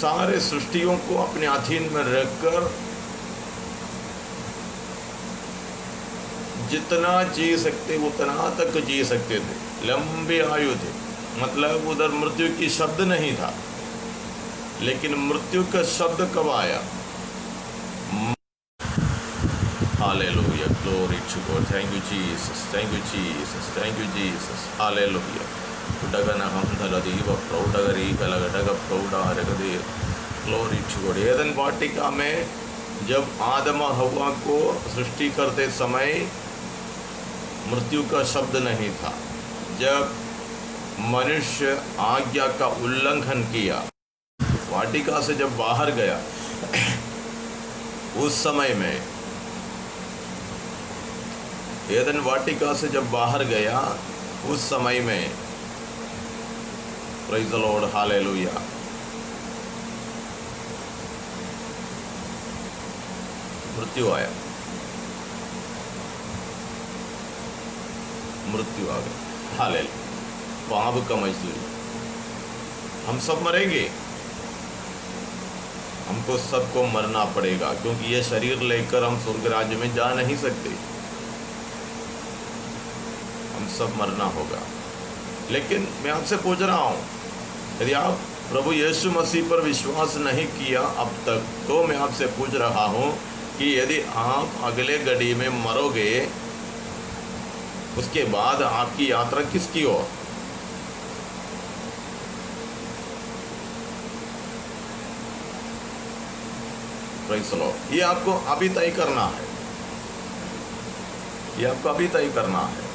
सारे सृष्टियों को अपने अधीन में रखकर जितना जी सकते उतना तक जी सकते थे, लंबे आयु थे। मतलब उधर मृत्यु की शब्द नहीं था, लेकिन मृत्यु का शब्द कब आया? Hallelujah, glory to God, thank you Jesus, thank you Jesus, thank you Jesus, hallelujah. उडगन हम धलदीव प्रौढगरी कलगडग प्रौढारगदे, ग्लोरी टू गॉड। एदन वाटिका में जब आदम और हव्वा को सृष्टि करते समय मृत्यु का शब्द नहीं था। जब मनुष्य आज्ञा का उल्लंघन किया, वाटिका से जब बाहर गया, उस समय में, एदन वाटिका से जब बाहर गया, उस समय में, प्रेज़ द लॉर्ड, हालेलुया, मृत्यु आया, मृत्यु आ गई। हालेलुया, पाप का मजदूरी। हम सब मरेंगे, हमको सबको मरना पड़ेगा, क्योंकि ये शरीर लेकर हम स्वर्ग राज्य में जा नहीं सकते। हम सब मरना होगा। लेकिन मैं आपसे पूछ रहा हूँ, यदि आप प्रभु यीशु मसीह पर विश्वास नहीं किया अब तक, तो मैं आपसे पूछ रहा हूँ कि यदि आप अगले घड़ी में मरोगे, उसके बाद आपकी यात्रा किसकी ओर? Praise the Lord. ये आपको अभी तय करना है, ये आपको अभी तय करना है।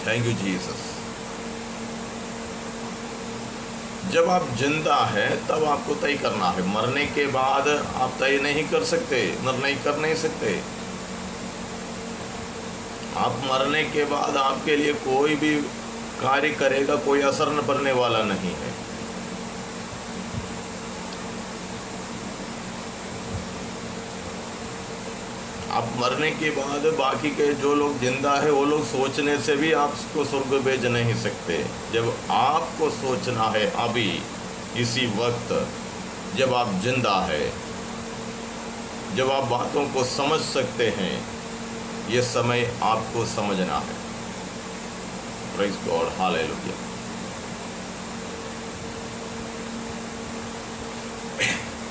Thank you Jesus. जब आप जिंदा है तब आपको तय करना है। मरने के बाद आप तय नहीं कर सकते, निर्णय कर नहीं सकते। आप मरने के बाद आपके लिए कोई भी कार्य करेगा, कोई असर न पड़ने वाला नहीं है। आप मरने के बाद बाकी के जो लोग जिंदा है वो लोग सोचने से भी आपको स्वर्ग भेज नहीं सकते। जब आपको सोचना है अभी इसी वक्त, जब आप जिंदा है, जब आप बातों को समझ सकते हैं, ये समय आपको समझना है। Praise God, hallelujah.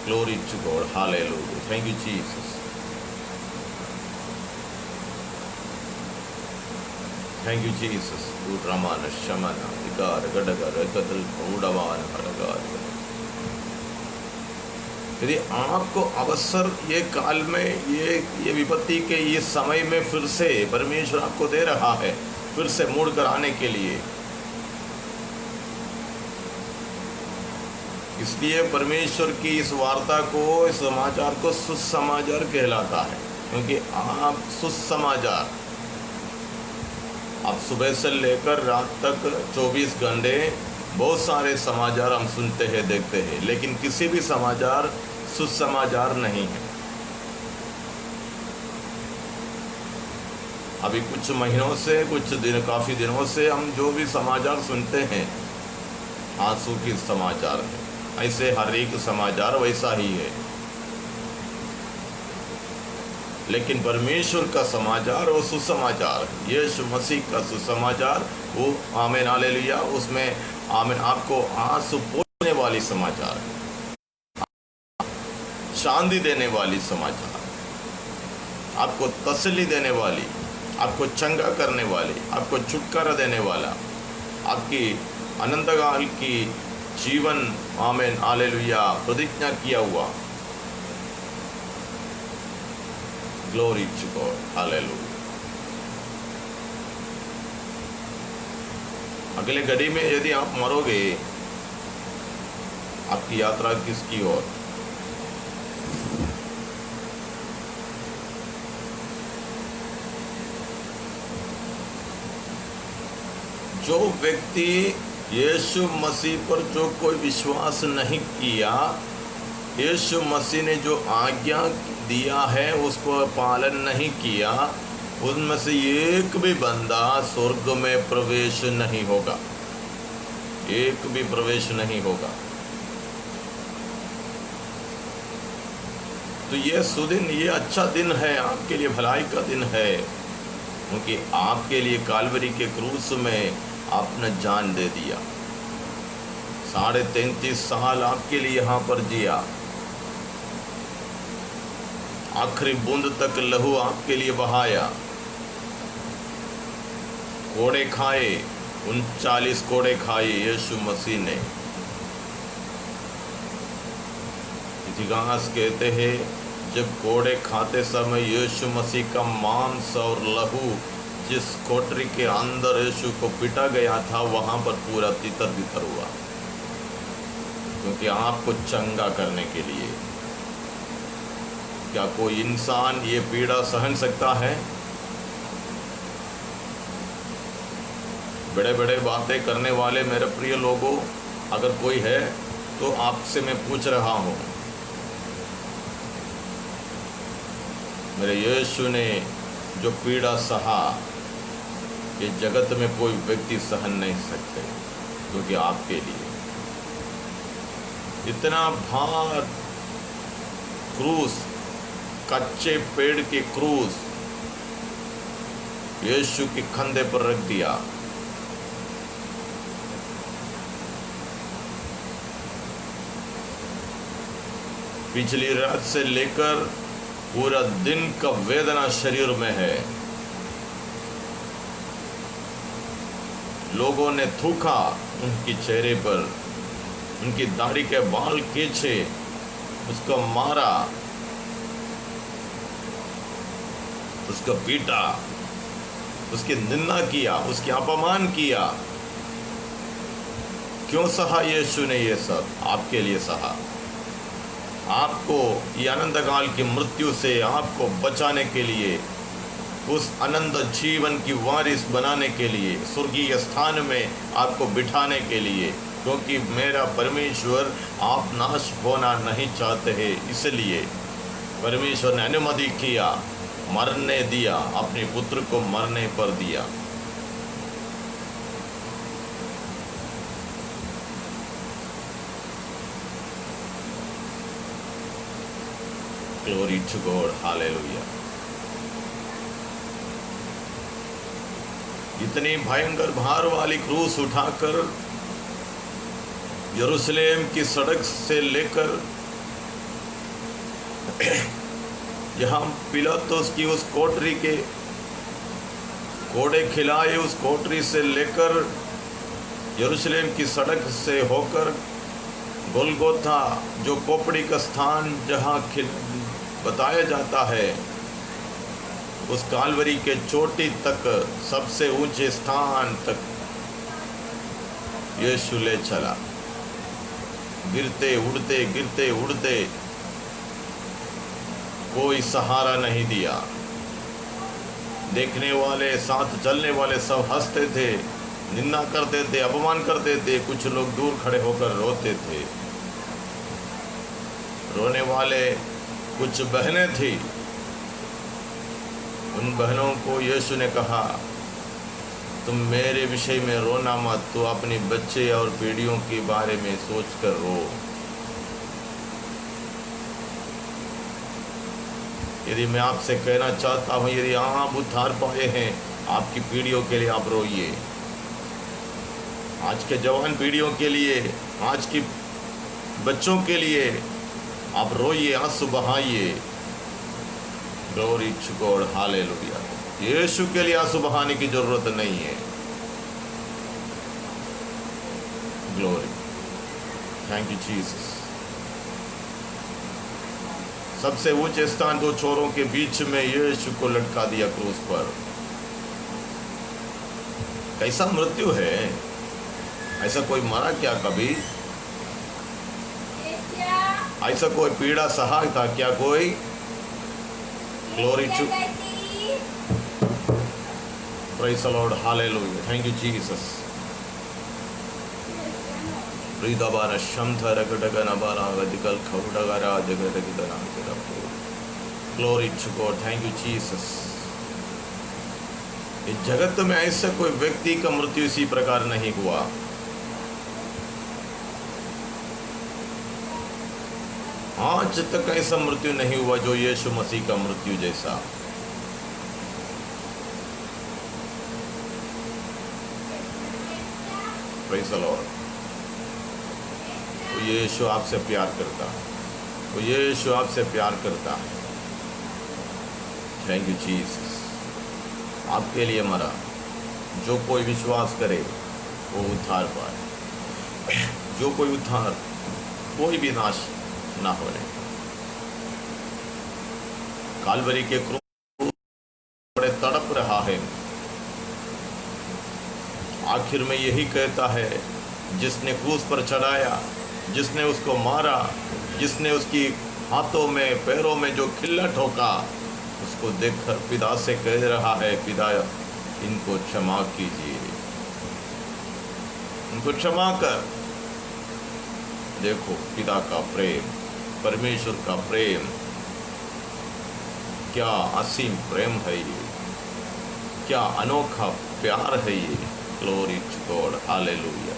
Glory to God, hallelujah. Thank you Jesus, thank you Jesus. रामान शमन अधिकार गडगर कदल उड़वान हड़गार। यदि आपको अवसर ये काल में, ये विपत्ति के ये समय में फिर से परमेश्वर आपको दे रहा है, फिर से मुड़ कर आने के लिए, इसलिए परमेश्वर की इस वार्ता को, इस समाचार को सुसमाचार कहलाता है। क्योंकि आप सुसमाचार, आप सुबह से लेकर रात तक 24 घंटे बहुत सारे समाचार हम सुनते हैं, देखते हैं, लेकिन किसी भी समाचार सुसमाचार नहीं है। अभी कुछ महीनों से, काफ़ी दिनों से हम जो भी समाचार सुनते हैं आंसू के समाचार है। ऐसे हर एक समाचार वैसा ही है, लेकिन परमेश्वर का समाचार वो सुसमाचार, यीशु मसीह का सुसमाचार, वो आमीन हालेलुया, उसमें आमीन आपको आंसू पोंछने वाली समाचार, शांति देने वाली समाचार, आपको तसल्ली देने वाली, आपको चंगा करने वाली, आपको छुटकारा देने वाला, आपकी अनंतकाल की जीवन आमीन हालेलुया प्रतिज्ञा किया हुआ। Glory to God, hallelujah. अगले घड़ी में यदि आप मरोगे, आपकी यात्रा किसकी ओर? जो व्यक्ति यीशु मसीह पर जो कोई विश्वास नहीं किया, यीशु मसीह ने जो आज्ञा दिया है उसको पालन नहीं किया, उनमें से एक भी बंदा स्वर्ग में प्रवेश नहीं होगा, एक भी प्रवेश नहीं होगा। तो ये सुदिन, ये अच्छा दिन है, आपके लिए भलाई का दिन है, क्योंकि आपके लिए कालवरी के क्रूस में आपने जान दे दिया। 33.5 साल आपके लिए यहाँ पर जिया, आखिरी बूंद तक लहू आपके लिए बहाया, कोड़े खाए, 39 कोड़े खाए यीशु मसीह ने। इतिहास कहते हैं जब कोड़े खाते समय यीशु मसीह का मांस और लहू जिस कोठरी के अंदर यीशु को पीटा गया था, वहां पर पूरा तितर बितर हुआ, क्योंकि आपको चंगा करने के लिए। क्या कोई इंसान ये पीड़ा सहन सकता है? बड़े बड़े बातें करने वाले मेरे प्रिय लोगों, अगर कोई है तो आपसे मैं पूछ रहा हूँ, मेरे यीशु ने जो पीड़ा सहा, ये जगत में कोई व्यक्ति सहन नहीं सकते, क्योंकि आपके लिए इतना भार क्रूस, कच्चे पेड़ के क्रूस यीशु के कंधे पर रख दिया। पिछली रात से लेकर पूरा दिन का वेदना शरीर में है। लोगों ने थूका उनके चेहरे पर, उनकी दाढ़ी के बाल खींचे, उसको मारा, उसको पीटा, उसकी निंदा किया, उसकी अपमान किया। क्यों सहा यीशु ने ये सब? आपके लिए सहा, आपको ये अनंत काल की मृत्यु से आपको बचाने के लिए, उस अनंत जीवन की वारिस बनाने के लिए, स्वर्गीय स्थान में आपको बिठाने के लिए। क्योंकि मेरा परमेश्वर आप नाश होना नहीं चाहते हैं, इसलिए परमेश्वर ने अनुमति किया, मरने दिया, अपने पुत्र को मरने पर दिया। Glory to God, hallelujah. इतनी भयंकर भार वाली क्रूस उठाकर यरूशलेम की सड़क से लेकर यहाँ पिलातुस की उस कोठरी के कोड़े खिलाए, उस कोठरी से लेकर यरूशलेम की सड़क से होकर गोलगोथा, जो खोपड़ी का स्थान जहाँ बताया जाता है, उस कालवरी के चोटी तक, सबसे ऊंचे स्थान तक यीशु ले चला। गिरते उड़ते कोई सहारा नहीं दिया। देखने वाले, साथ चलने वाले सब हंसते थे, निंदा करते थे, अपमान करते थे। कुछ लोग दूर खड़े होकर रोते थे। रोने वाले कुछ बहनें थी, उन बहनों को यीशु ने कहा, तुम मेरे विषय में रोना मत, तो अपने बच्चे और पीढ़ियों के बारे में सोच कर रो। यदि मैं आपसे कहना चाहता हूँ, यदि आप उद्धार पाए हैं, आपकी पीढ़ियों के लिए आप रोइए। आज के जवान पीढ़ियों के लिए, आज की बच्चों के लिए आप रोइए, आंसू बहाइए। Glory to God, hallelujah. यीशु के लिए आंसू बहाने की जरूरत नहीं है। Glory, thank you Jesus. सबसे ऊंचे स्थान, दो छोरों के बीच में यीशु को लटका दिया क्रूस पर। कैसा मृत्यु है! ऐसा कोई मरा क्या कभी? ऐसा कोई पीड़ा सहा था क्या कोई? Glory to, praise the Lord, hallelujah, thank you Jesus. प्रीदाबार शंथर गडगन बारा गदिकल खौडगरा जगदगिदना करपो। Glory to God, thank you Jesus. इस जगत में ऐसा कोई व्यक्ति का मृत्यु इसी प्रकार नहीं हुआ। आज तक ऐसा मृत्यु नहीं हुआ जो यीशु मसीह का मृत्यु जैसा। Praise the Lord. तो यीशु आपसे प्यार करता है, तो यीशु आपसे प्यार करता है। Thank you Jesus. आपके लिए मरा। जो कोई विश्वास करे वो उद्धार पाए। जो कोई उद्धार, कोई भी नाश ना होने। कालवरी के क्रूस बड़े तड़प रहा है। आखिर में यही कहता है, जिसने क्रूस पर चढ़ाया, जिसने उसको मारा, जिसने उसकी हाथों में पैरों में जो खिल्ला ठोका, उसको देखकर पिता से कह रहा है, पिता इनको क्षमा कीजिए, इनको क्षमा कर। देखो पिता का प्रेम, परमेश्वर का प्रेम, क्या असीम प्रेम है ये, क्या अनोखा प्यार है ये। Glory to God, hallelujah.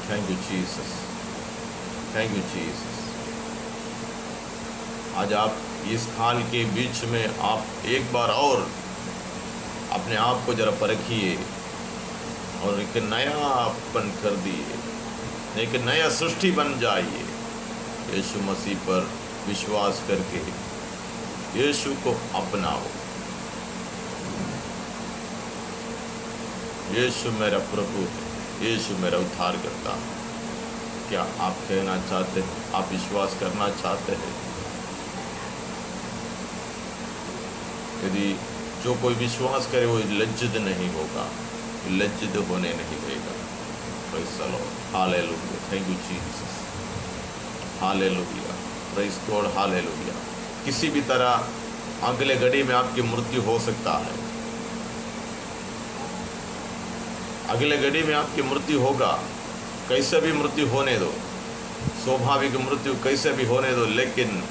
Thank you Jesus, thank you Jesus. आज आप इस काल के बीच में आप एक बार और अपने आप को जरा परखिए और एक नयापन कर दिए, एक नया सृष्टि बन जाइए। यीशु मसीह पर विश्वास करके यीशु को अपनाओ। यीशु मेरा प्रभु है, यीशु मेरा उद्धार करता है। क्या आप कहना चाहते हैं? आप विश्वास करना चाहते हैं? यदि जो कोई विश्वास करे वो लज्जित नहीं होगा, लज्जित होने नहीं देगा। Praise the Lord, hallelujah, thank you Jesus, hallelujah, praise God, hallelujah. किसी भी तरह अगले घड़ी में आपकी मृत्यु हो सकता है, अगले घड़ी में आपकी मृत्यु होगा, कैसे भी मृत्यु होने दो, स्वाभाविक मृत्यु कैसे भी होने दो, लेकिन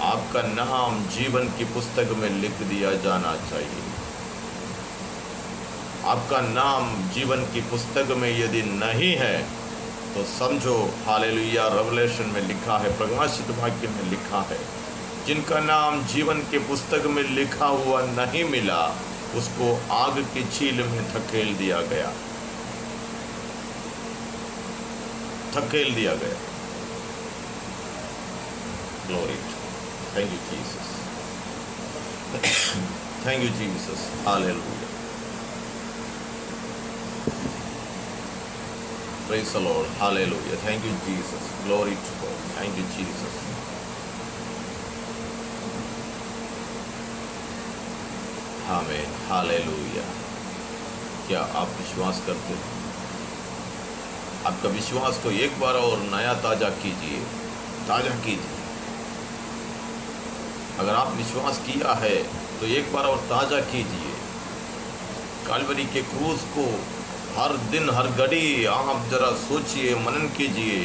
आपका नाम जीवन की पुस्तक में लिख दिया जाना चाहिए। आपका नाम जीवन की पुस्तक में यदि नहीं है तो समझो, हालेलुया, रेवलेशन में लिखा है, प्रकाशित वाक्य में लिखा है, जिनका नाम जीवन के पुस्तक में लिखा हुआ नहीं मिला उसको आग की झील में धकेल दिया गया, धकेल दिया गया। Glory, thank you Jesus, thank you Jesus, hallelujah, praise the Lord, hallelujah, thank you Jesus, glory to God, thank you Jesus. Amen, hallelujah. क्या आप विश्वास करते हैं? आपका विश्वास को एक बार और नया ताज़ा कीजिए, ताज़ा कीजिए। अगर आप विश्वास किया है तो एक बार और ताज़ा कीजिए। काल्वरी के क्रूस को हर दिन हर घड़ी आप जरा सोचिए, मनन कीजिए,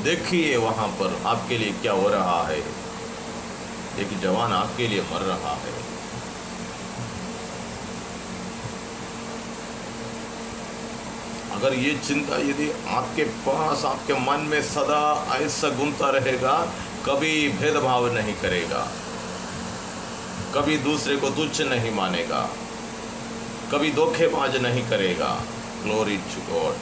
देखिए वहाँ पर आपके लिए क्या हो रहा है। एक जवान आपके लिए मर रहा है। अगर ये चिंता यदि आपके पास, आपके मन में सदा ऐसा घूमता रहेगा, कभी भेदभाव नहीं करेगा, कभी दूसरे को तुच्छ नहीं मानेगा, कभी धोखेबाज नहीं करेगा। Glory to God.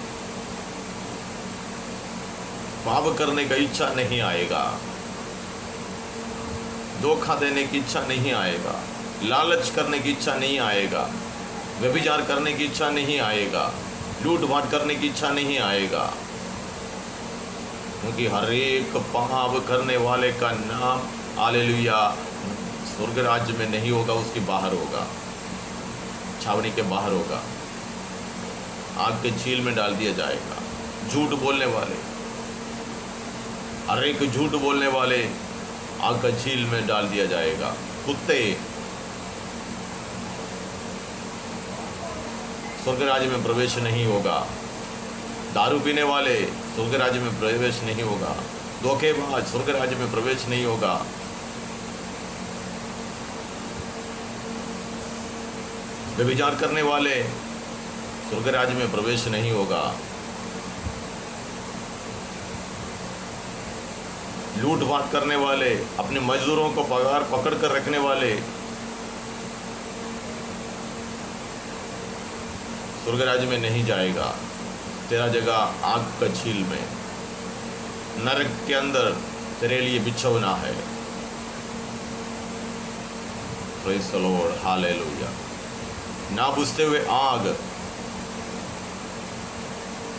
पाप करने का इच्छा नहीं आएगा, धोखा देने की इच्छा नहीं आएगा, लालच करने की इच्छा नहीं आएगा, व्यभिचार करने की इच्छा नहीं आएगा, लूट बांट करने की इच्छा नहीं आएगा, क्योंकि हर एक पाप करने वाले का नाम, हालेलुया, स्वर्ग राज्य में नहीं होगा, उसके बाहर होगा, छावनी के बाहर होगा, आग के झील में डाल दिया जाएगा। झूठ बोलने वाले, हर एक झूठ बोलने वाले आग का झील में डाल दिया जाएगा। कुत्ते स्वर्ग राज्य में प्रवेश नहीं होगा, दारू पीने वाले स्वर्ग राज्य में प्रवेश नहीं होगा, धोखेबाज स्वर्ग राज्य में प्रवेश नहीं होगा, व्यभिचार करने वाले स्वर्ग राज्य में प्रवेश नहीं होगा, लूट बांट करने वाले, अपने मजदूरों को पगार पकड़ कर रखने वाले स्वर्ग राज्य में नहीं जाएगा। तेरा जगह आग का झील में, नरक के अंदर तेरे लिए बिछौना है। Praise the Lord, hallelujah. ना बुझते हुए आग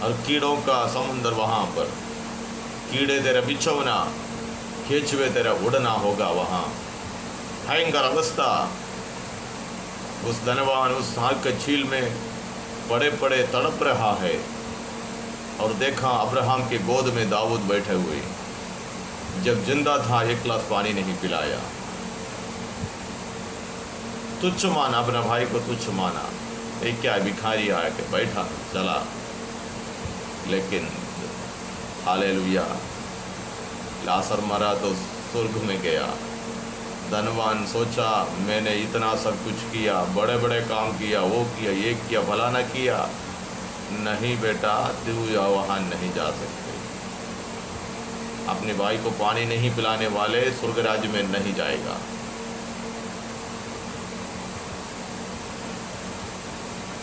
और कीड़ों का समुंदर, वहाँ पर कीड़े तेरा बिछौना, केचुए तेरा उड़ना होगा। वहाँ भयंकर अवस्था। उस धनवान उस आग के झील में पड़े पड़े तड़प रहा है, और देखा अब्राहम के गोद में दाऊद बैठे हुए। जब जिंदा था एक गिलास पानी नहीं पिलाया, तुच्छ माना, अपना भाई को तुच्छ माना। एक क्या भिखारी आया के बैठा, चला, लेकिन हालेलुया, लाजर मरा तो स्वर्ग में गया। धनवान सोचा मैंने इतना सब कुछ किया, बड़े बड़े काम किया, वो किया, ये किया, भला न किया। नहीं बेटा, तू वहाँ नहीं जा सकते। अपने भाई को पानी नहीं पिलाने वाले स्वर्ग राज्य में नहीं जाएगा।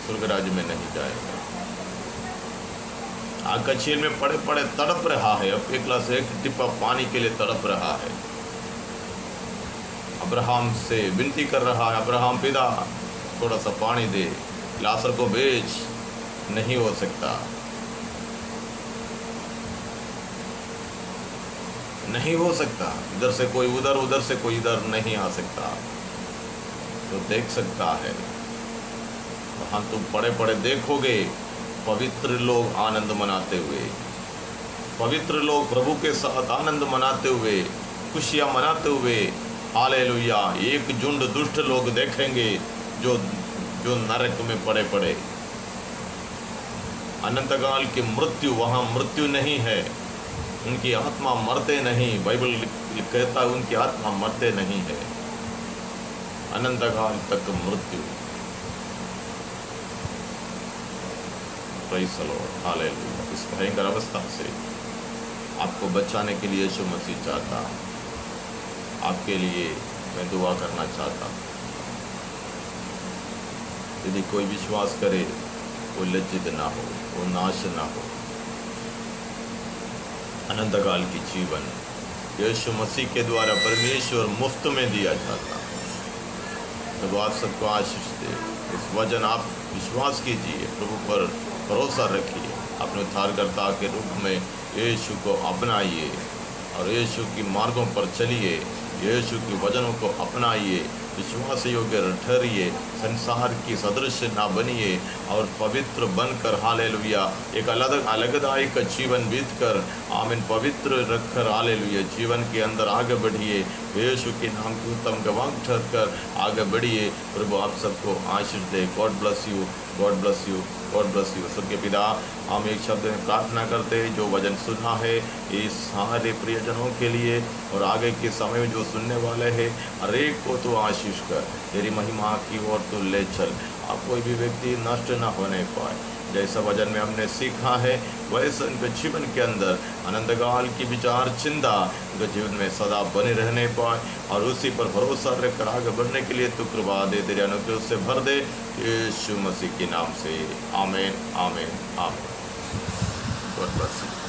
स्वर्ग राज्य में नहीं जाएगा। आग का झील में पड़े पड़े तड़प रहा है। अब एक गिलास, एक टिप्पा पानी के लिए तड़प रहा है। अब्राहम से विनती कर रहा है, अब्राहम पिता थोड़ा सा पानी दे, लाजर को भेज। नहीं हो सकता, नहीं हो सकता। इधर से कोई उधर, उधर से कोई इधर नहीं आ सकता। तो देख सकता है। वहाँ तुम पड़े पड़े देखोगे पवित्र लोग आनंद मनाते हुए, पवित्र लोग प्रभु के साथ आनंद मनाते हुए, खुशियाँ मनाते हुए। हालेलुया। एक झुंड दुष्ट लोग देखेंगे जो नरक में पड़े पड़े। अनंतकाल की मृत्यु, वहाँ मृत्यु नहीं है, उनकी आत्मा मरते नहीं। बाइबल कहता है उनकी आत्मा मरते नहीं है, अनंतकाल तक मृत्यु। Praise the Lord. हालेलुया। इस भयंकर अवस्था से आपको बचाने के लिए यीशु मसीह चाहता। आपके लिए मैं दुआ करना चाहता। यदि कोई विश्वास करे वो लज्जित ना हो, वो नाश ना हो। अनंतकाल की जीवन यीशु मसीह के द्वारा परमेश्वर मुफ्त में दिया जाता। तो आप सबको आशीष दे। इस वचन आप विश्वास कीजिए, प्रभु पर भरोसा रखिए, अपने उद्धारकर्ता के रूप में यीशु को अपनाइए और यीशु की मार्गों पर चलिए, यीशु के वचनों को अपनाइए, विश्वास योग्य ठहरिए, संसार की सदृश ना बनिए और पवित्र बनकर हालेलुया एक अलगदायक जीवन बीतकर आमीन पवित्र रखकर हालेलुया जीवन के अंदर आगे बढ़िए। यीशु के नाम की उत्तम गवाह ठहरकर आगे बढ़िए। प्रभु आप सबको आशीष दे। God bless you, God bless you, God bless you. स्वर्गीय पिता, हम एक शब्द में प्रार्थना करते हैं, जो वचन सुना है इस सारे प्रियजनों के लिए और आगे के समय में जो सुनने वाले हैं हर एक को तो आशीष कर, तेरी महिमा की ओर तो ले चल। आप कोई भी व्यक्ति नष्ट न होने पाए। जैसा वचन में हमने सीखा है वैसे उनके जीवन के अंदर अनंतकाल की विचार चिंता उनके जीवन में सदा बने रहने पाए और उसी पर भरोसा रखकर आगे बढ़ने के लिए तू कृपा दे, तेरे अनुग्रह से भर दे, यीशु मसीह के नाम से। आमीन, आमीन, आमीन। God bless you.